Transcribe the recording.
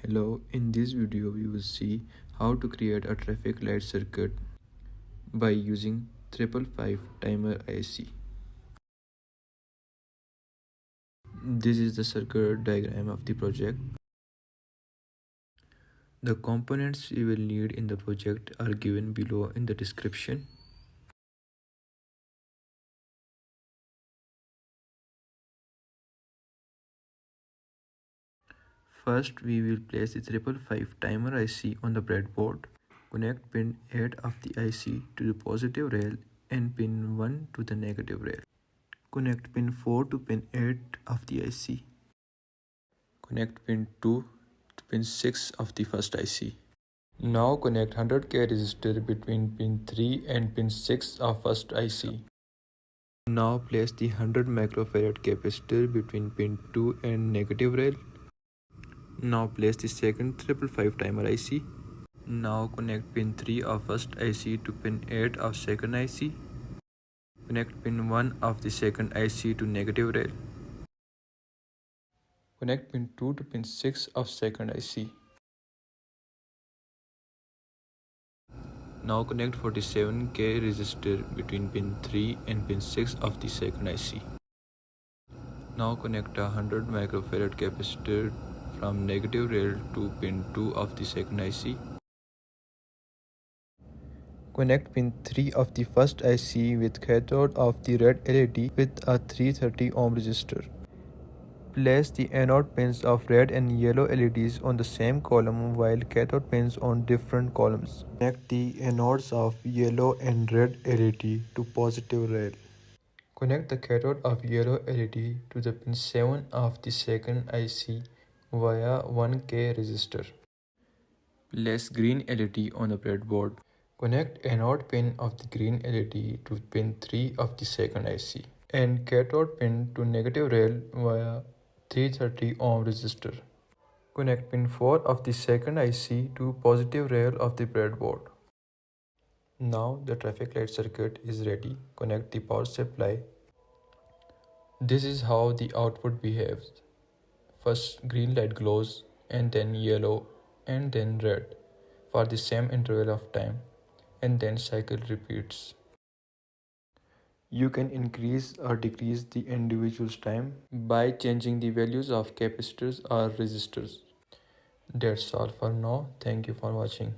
Hello, in this video we will see how to create a traffic light circuit by using 555 Timer IC. This is the circuit diagram of the project. The components you will need in the project are given below in the description. First, we will place the 555 Timer IC on the breadboard. Connect pin 8 of the IC to the positive rail and pin 1 to the negative rail. Connect pin 4 to pin 8 of the IC. Connect pin 2 to pin 6 of the first IC. Now connect 100K resistor between pin 3 and pin 6 of first IC. Now place the 100 microfarad capacitor between pin 2 and negative rail. Now place the second 555 Timer IC. Now connect pin 3 of first IC to pin 8 of second IC. Connect pin 1 of the second IC to negative rail. Connect pin 2 to pin 6 of second IC. Now connect 47K resistor between pin 3 and pin 6 of the second IC. Now connect a 100 microfarad capacitor from negative rail to pin 2 of the second IC. Connect pin 3 of the first IC with cathode of the red LED with a 330 ohm resistor. Place the anode pins of red and yellow LEDs on the same column while cathode pins on different columns. Connect the anodes of yellow and red LED to positive rail. Connect the cathode of yellow LED to the pin 7 of the second IC via 1K resistor. Place green LED on the breadboard. Connect anode pin of the green LED to pin 3 of the second IC and cathode pin to negative rail via 330 ohm resistor. Connect pin 4 of the second IC to positive rail of the breadboard. Now the traffic light circuit is ready. Connect the power supply. This is how the output behaves. First green light glows and then yellow and then red for the same interval of time, and then cycle repeats. You can increase or decrease the individual's time by changing the values of capacitors or resistors. That's all for now. Thank you for watching.